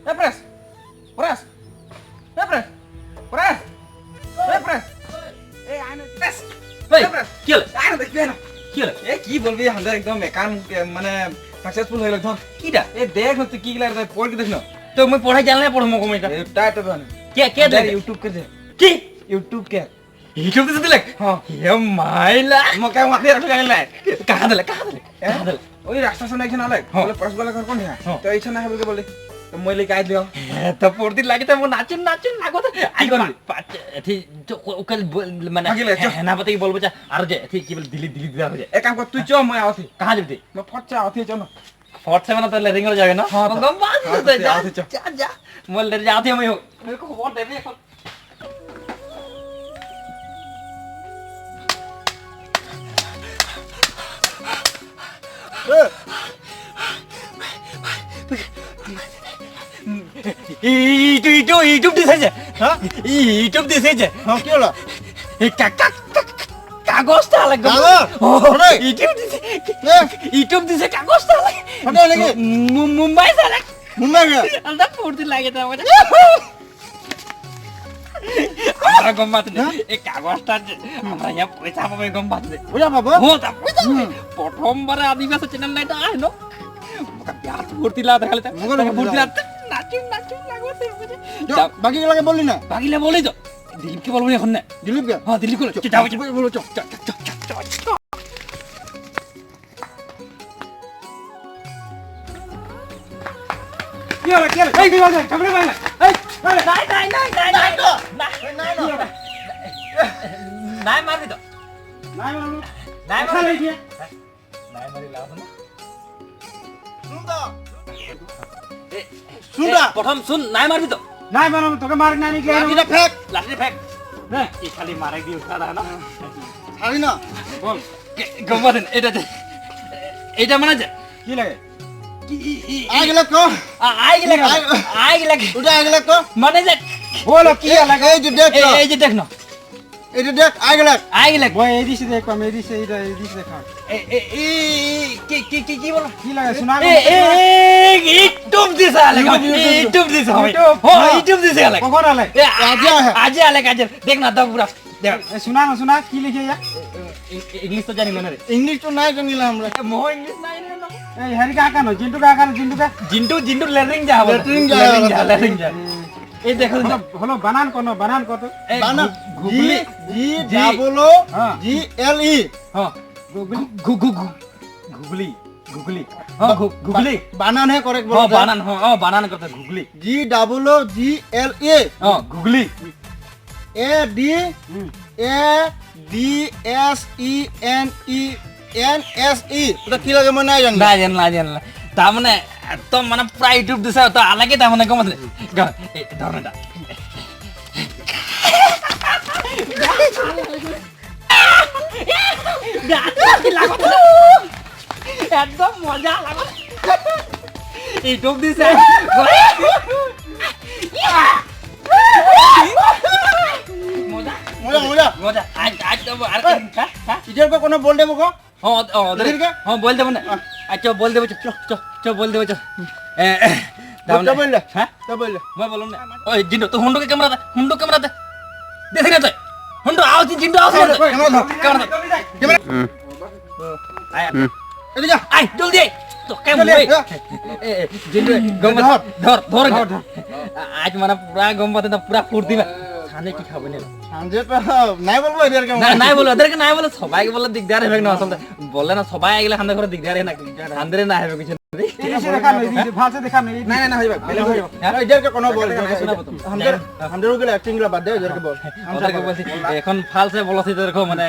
press press press press press এই আইন press press কি হলো আইন দেখবি না কি হলো এ কি বলবি আমাদের একদম কাম মানে সাকসেসফুল হয়ে গেল ধর কিটা এ দেখ না তুই কি গেলা পড় কি দেখ না তো মই পঢ়াই জানলে পঢ়ম কম এটা এটা এটা তো কে দে ইউটিউব কে দে কি ইউটিউব কে ইউটিউব দিছে দিলে হ্যাঁ হে মাইলা মকে মাথে রাখলে গেলা কাহা দিলে ওই রাস্তা শুনে একজন আলে বলে পরশগলা ঘর কোন হ্যাঁ তো এইখানে হবে বলে তো মই লেকে আই দিও তো পড়তি লাগে তো মো নাচুন লাগো তো আই গল এথি ওকাল মানে হেনাপতি বলবো যা আর যে এথি কি বল দিলি দেওয়া হয়ে যায় এক কাম কর তুই চ মই আওছি কাহা যাবি মই ফট চা আওছি চ না 47 তাহলে রিং হয়ে যাবে না হ্যাঁ গম বাদ যা যা যা মোল লে যাতে আমি মেরে को খবর দেবে এখন ইউটিউব দিছে হ্যাঁ ইউটিউব দিছে হ্যাঁ কি হলো এই কাগজটা লাগে ইউটিউব দিছে ইউটিউব দিছে কাগজটা লাগে ওটা লাগে মুম্বাই সালে মুম্বাই গে আলাদা পড়তে লাগে তো আমাদের আমরা গম পাতে এই কাগজটা আমরা ইয়া পয়সা পাবে গম পাতে বুঝা পাবো তা পয়সা প্রথমবার আদিবাসী চ্যানেল নাইটা আয় নো ব্যাস পড়তে লা দেখালে পড়তে লা নাচুন লাগবে বাকি লাগে বললি না বাকিলে বলেই তো দিলীপকে বলবো এখন না দিলীপ কে হ্যাঁ দিলীপ যাও বলো চ কি হলো এই কি হলো ক্যামেরা ভাই নাই মারবি তো নাই মারলো নাই খালি মারবি দিয়ে নাই মারি লাভ না শুনটা প্রথম শুন নাই মারবি তো নাই মারলো তোকে মার না নিকে এটা ফেক লাঠি ফেক এই খালি মারাই দিও সারা না ছাড়ি না বল গম্বাদেন এটা মানে যে কি লাগে কি আগলে কো আই লাগে ওটা আগলে কো মানে যে বলো কি লাগে এই যে দেখ এই যে দেখ না এই যে দেখ আগলে আই লাগে বই এই দিছে দেখ আমি এই দিছে এই দিছে দেখা কি বলো কি লাগে শোনা ইউটিউব দিছে লাগে ইউটিউব দিছে ইউটিউব দিছে লাগে কখন আলে আজ আলে কাজ দেখ না দাও পুরা দেখ শোনা কি লিখে যা ইংলিশ তো জানি মনে রে ইংলিশ তো নাই জানিলাম আমরা মোহ ইংলিশ নাই রে না এই হরি কাকা নো জিন্টু কাকা জিন্টু লেরিং যা হবে লেরিং যা এই দেখো হলো বানান কত বানান জি জি ডাবল ও জি এল ই हां गुगली हां गुगली বানান है करेक्ट हां बानान हां बानान करते Google G double O G L E हां Google A D S E N S E ওটা কি লাগে মনে নাই জানি না জানলা তা মানে এত মানে পুরা ইউটিউব দিছে তো আলাগে তা মানে কমতে এই ধরনটা একদম মজা লাগে ইউটিউব দিছে মজা আজ তো আর ইটার পর কোনো বল দেবো গো হ্যাঁ বল দেবো না আচ্ছা বল দেবো চ বল দেবো চ বললে হ্যাঁ তো বললে মই বলুন না ওই জিন্টু তো হুন্ডু ক্যামেরা দে দেখি না তুই হুন্ডু আওয়াজ জিন্টু আওয়াজ ক্যামেরা আয় এদিকে যা আয় জলদি আয় তো কেমন ওই জিন্টু গম ধর আজ মানে পুরা গম পাতে না পুরা ফুট দিবা খানে কি খাবে না সানজে তো নাই বলবো এর কেমন নাই বলো ওদেরকে নাই বলো সবাইকে বলে দিগদার হবে না আসলে বললে না সবাই আইলে খান্দে করে দিগদার না খান্দরে না হবে কিছু ভালসে দেখা নেই না না হইবা বেলে হইবা এদেরকে কোনো বল শোনাবো তো হামদের গুলো অ্যাক্টিং গুলো বাদ দে এদেরকে বল ওদেরকে বলছি এখন ফালসে বলছি তোরকো মানে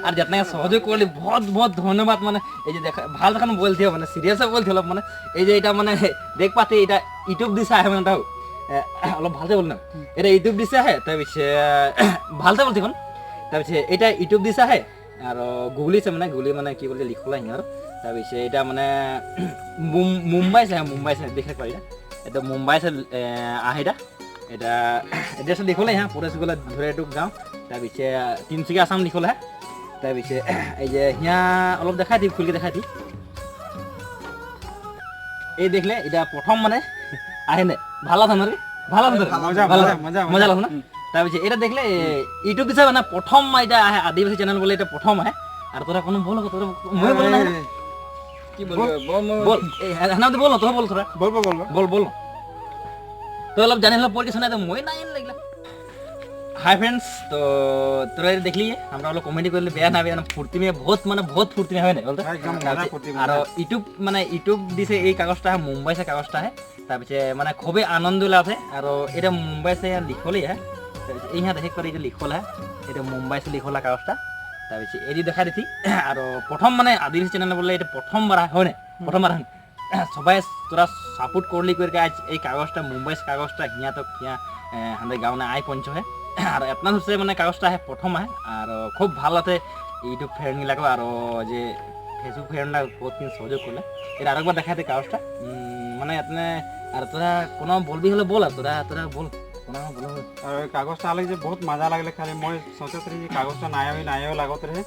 আর যতনা সহযোগ করলি বহুত ধন্যবাদ মানে এই যে দেখা ভাল দেখানো বলতে হবে মানে সিরিয়াসে বলতে হলো মানে এই যে এটা মানে দেখ পাতে এটা ইউটিউব দিছে আহে মানে তাও অলপ ভালসে বল না এটা ইউটিউব দিছে আহে তাৰপিছে ভালসে বলতে কোন তাৰপিছে এটা ইউটিউব দিছে আহে আর গুগলিছে মানে গুগলি মানে কি বলে লিখলা হিয়ার তাৰপিছে এটা মানে মুম্বাই সে দেখে পাই এটা মুম্বাই সে আহেটা এটা এড্রেছ লিখলে হ্যাঁ পরেশগোলা ধরে টুক গাঁও তাৰপিছে তিনচুকীয়া আসাম লিখলে হ্যাঁ তাৰপিছে এই যে হিয়া অলপ দেখাই দি খুলকে দেখাই দি এই দেখলে এটা প্রথম মানে আহে না ভালো আছে না রে ভালো আছে মজা মজা লাগছে না তারপরে এটা দেখলে ইউটিউব দিছে না প্রথম এটা আহে আদিবাসী চ্যানেল বলে এটা প্রথম আহে আর তোরা কোনো বল তোরা মই বল না কি বলবো বল হ্যাঁ বল না তোরা বল তোরা বলবো বল তো অলপ জানি হলো পড়ে শোনা তো মই নাই লাগলা हाय फ्रेंड्स तो তোরা দেখলি আমরা হলো কমেডি করলে বেয়া না বেয়া না ফুর্তি মে বহুত ফুর্তি মে হয় না বলতে আর ইউটিউব দিছে এই কাগজটা মুম্বাই সে কাগজটা है তারপরে মানে খুবই আনন্দ লাগে আর এটা মুম্বাই সে লিখলি है এই হ্যাঁ দেখ করে এটা লিখলা এটা মুম্বাই সে লিখলা কাগজটা তারপরে এদি দেখা দিছি আর প্রথম মানে আদিবাসী চ্যানেল বললে এটা প্রথমবার হয় না প্রথমবার সবাই তোরা সাপোর্ট করলি করে আজ এই কাগজটা মুম্বাই কাগজটা হিয়া তো হিয়া আমাদের গাঁও না আই পঞ্চ হয় আর আপনার হচ্ছে মানে কাগজটা আহে প্রথম আহে আর খুব ভালো আছে ইউটিউব ফ্রেন্ড লাগবে আর যে ফেসবুক ফ্রেন্ডরা বহুতদিন সহযোগ করলে এটা আরেকবার দেখাতে কাগজটা মানে আপনি আর তোরা কোনো বলবি হলে বল আর তোরা বল কোনো বল আর কাগজটা আলে যে বহুত মজা লাগলে খালি মই সোচত রে কাগজটা নাইও লাগত রে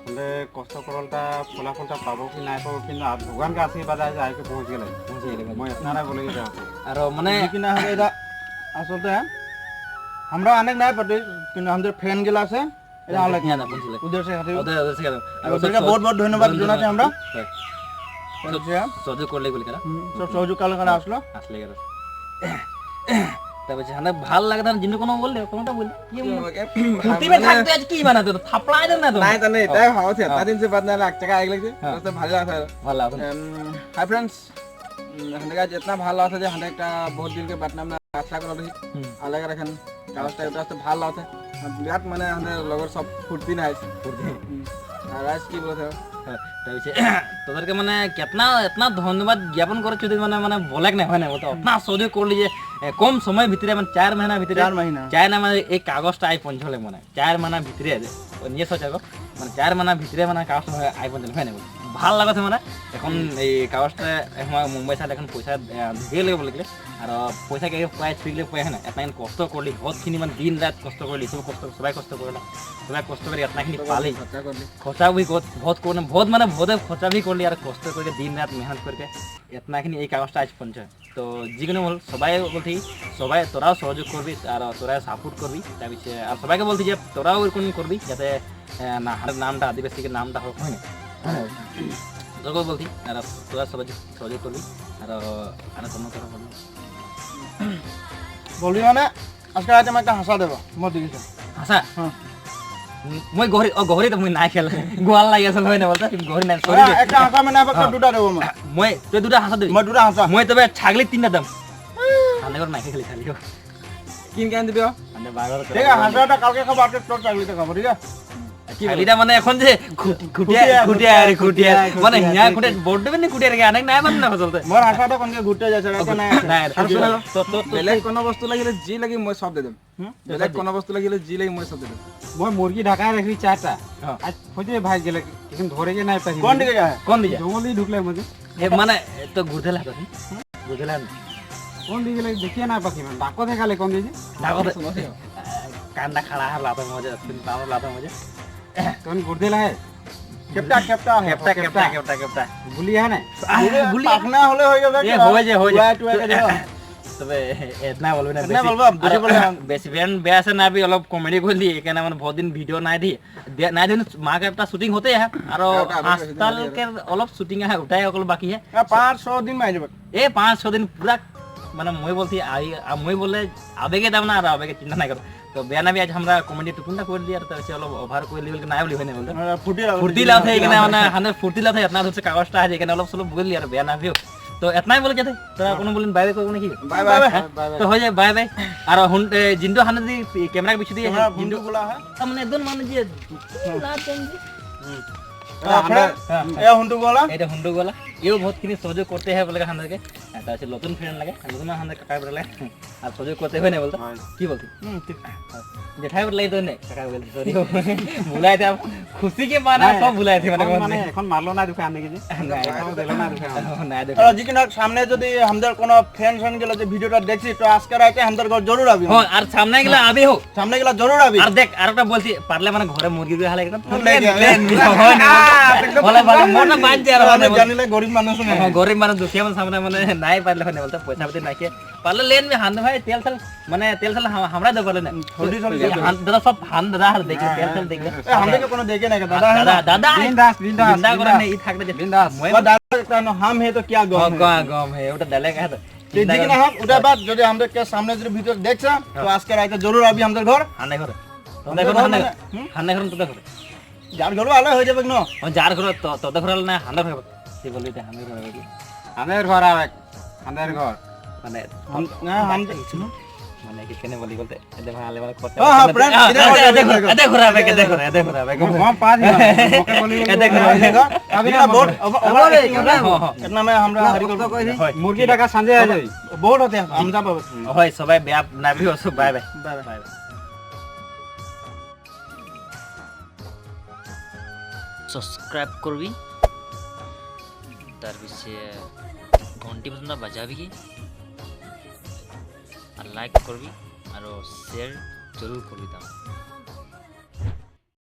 বলে কষ্ট করলটা ফলাফলটা পাবো কি নাই পাবো কিন্তু ভগবান কা আশীর্বাদ আছে আইকে পৌঁছে গেলে মই আপনারা বলে যাও আর মানে কি না হবে এটা আসলে আমরা অনেক নাই পাতে কিন্তু আমাদের ফ্রেন্ড গুলো আছে এটা আলাদা হিয়া না বলছিলে ওদের সাথে ওদের আর ওদেরকে বহুত ধন্যবাদ জানাচ্ছি আমরা সহযোগ করলে বলি কেন সব সহযোগ কালে আসলো আসলে গেল তারপরে হানা ভাল লাগে না জিনিস কোনো বললে কোনটা বললে কি ফুর্তি মে থাকতে আজ কি বানাতে তো থাপড়াই দেন না তো নাই তানে তাই ভাও থে তাদিন से बाद ना लाख टका आगे लगे तो भालो लागता है ভালো লাগে हाय फ्रेंड्स हने का जितना ভালো আছে যে हने একটা বহুত দিন के बाद আমরা আশা করি अलग রাখেন কাগজটা এটা তো ভালো আছে বিরাট মানে हने লগর সব ফুর্তি না আছে আর আজ কি বলতে তোদেরকে মানে এতনা ধন্যবাদ জ্ঞাপন করে যদি মানে বলে না হয় না বলতো এতনা সহযোগ করলি যে কম সময় ভিতরে মানে 4 মহিনা ভিতরে 4 মানে এই কাগজটা আই পৌঁছলে মানে 4 মহিনা ভিতরে নিয়ে সোচ মানে 4 মহিনা ভিতরে মানে কাগজটা আই পৌঁছলে হয় না ভাল লাগছে মানে এখন এই কাগজটা মুম্বাই সাইড এখন পয়সা দিয়ে লাগে বলে আর পয়সা কে প্রায় ফিরলে পাই হয় না এতদিন কষ্ট করলি বহুতখিনি মানে দিন রাত কষ্ট করলি সবাই কষ্ট করলা সবাই কষ্ট করে এতনাখিনি পালি খরচা भी बहुत করলে बहुत মানে बहुत খরচা भी করলি আর কষ্ট করে দিন রাত মেহনত করে এতনাখিনি এই কাগজটা আজ পৌঁছায় তো যেগুলো বল সবাই বলছি সবাই তোরাও সহযোগ করবি আর তোরা সাপোর্ট করবি তারপরে আর সবাইকে বলছি যে তোরাও এরকম করবি যাতে না নামটা আদিবাসীকে নামটা হোক হয় না তোকে বলছি আর তোরা সবাই সহযোগ করবি আর কোনো কথা বলবি বলবি মানে আজকে রাতে আমি একটা হাসা দেব মই দেখিছো হাসা মই গহরি তো মই নাই খেল গোয়াল লাগি আছে হয় না বলতা গহরি নাই সরি একটা হাসা মানে একটা দুটা দেব মই তুই দুটা হাসা দিবি মই দুটা হাসা মই তবে ছাগলি তিনটা দাম আনে করে নাই খালি খালি কিন কেন দিবি আনে বাগর ঠিক আছে হাসাটা কালকে খাবো আর তোর চাগলিতে খাবো ঠিক আছে ছাগলিটা মানে এখন যে খুটিয়া মানে হিয়া খুটে বড় দেবেন না খুটিয়া রেখে অনেক নাই মানে না চলতে মোর হাসাটা কোনকে ঘুরতে যাচ্ছে রাতে নাই নাই তো বেলেগ কোনো বস্তু লাগিলে জি লাগি মই সব দে দেম বেলেগ কোনো বস্তু লাগিলে জি লাগি মই সব দে দেম মই মুরগি ঢাকায় রাখি চারটা আজ খুঁজে ভাই গেলে কিন্তু ধরে গে নাই পাই কোন দিকে যায় জঙ্গলি ঢুকলে মধ্যে এ মানে তো ঘুরতে লাগে ঘুরতে লাগে কোন দিকে গেলে দেখিয়ে না পাখি মানে ডাকো দেখালে কোন দিকে ডাকো কান্না খাড়া হার লাতা মজা তাও লাতা মজা কোন ঘুরতে লাগে কেপটা গুলি है ना গুলি পাখনা হলে হয়ে যাবে এ হয়ে যায় তবে এতনা বলবে না এতনা বলবা বেশি বলে বেশি ফ্রেন্ড বেয়াসে না भी অলপ কমেডি করলি এখানে মানে বহুত দিন ভিডিও নাই দি নাই দিন মাকে একটা শুটিং হতে है আর হাসপাতাল के অলপ শুটিং है উঠাই অকল বাকি है 5-6 दिन में आ যাবে এ 5-6 দিন পুরা মানে মই বলছি মই বলে আবেগে দাম না আর আবেগে চিন্তা নাই করো তো বেয়া না আজ আমরা কমেডি টুকুনটা করে দিই আর তারপরে অলপ ওভার করে দিই বলে নাই বলি হয় না বলতে ফুর্তি লাথে এখানে মানে হানে ফুর্তি লাথে এতনা হচ্ছে কাগজটা আছে এখানে অলপ সলপ বলি আর বেয়া না ভিও তো এতনাই বলে যাতে তোরা কোনো বলেন বাই বাই করব নাকি বাই বাই তো হয়ে যায় বাই বাই আর জিন্ডু হানে দি ক্যামেরা পিছু দিয়ে জিন্ডু গুলা है মানে একদম মানে যে না চেঞ্জি এ হুন্ডু গোলা এটা হুন্ডু গোলা এও বহুত খিনি সহযোগ করতে হয় বলে হানদেরকে তারপরে নতুন ফ্রেন্ড লাগে নতুন হানদের কাকা বলে আর সহযোগ করতে হয় না বলতো কি বলতি জেঠাই বলে তো নেই কাকা বলে সরি ভুলাই দে খুশি के माना सब भुलाए थे মানে এখন মারলো না দুকে আনে গেছে না দিল না দুকে না দেখো আর জিকিনা সামনে যদি আমাদের কোন ফ্রেন্ড গেল যে ভিডিওটা দেখছি তো আজকে রাতে আমাদের ঘর জরুর আবি হ্যাঁ আর সামনে গেলে আবে হো সামনে গেল জরুর আবি আর দেখ আরেকটা বলছি পারলে মানে ঘরে মুরগি দিয়ে হালে একদম লে বলে বলে মনটা বাঁধছে আর মানে জানিলে গরিব মানুষ গরিব মানুষ দুখিয়া মানুষ সামনে মানে নাই পারলে হয় না বলতে পয়সা পাতি নাকি পারলে লেন মে হান ভাই তেল তেল মানে তেল তেল আমরা দে পারলে না দাদা সব হান দাদা আর দেখলে তেল তেল দেখলে हमने को कोनो देखे नहीं दादा है দাদা দাদা বিন্দাস বিন্দাস চিন্তা করে না ই থাকলে যে বিন্দাস वो दादा का हम है तो क्या गम है গম হে ওটা ডালে কা তো ठीक ना हम उधर बात जो हमरे के सामने जो वीडियो देख सा तो आज के रात जरूर अभी हमरे घर হানে ঘরে তোদের ঘরে হানে ঘরে তোদের ঘরে যার ঘর আলো হয়ে যাবে না যার ঘরে তোদের ঘরে না হানে ঘরে সে বলি এটা হানে ঘরে কি আমাদের ঘর আবে আমাদের ঘর মানে हम ना हम মানে কি কেনে বলি বলতে এদে ভাই আলে মানে করতে हां हां फ्रेंड এদে ঘরে আবে এদে ঘরে हम पास ही मौके बोली এদে ঘরে अभी ना बोट कितना में हमरा हरी को मुर्गी टाका संजय आ जाई बोट होते हैं हम सब হয় সবাই বেয়া নাবি ওসব বাই বাই বাই সবস্ক্রাইব করবি তার পিছে ঘন্টি বাজনা বাজাবি আর লাইক করবি আর শেয়ার জরুর করবি তা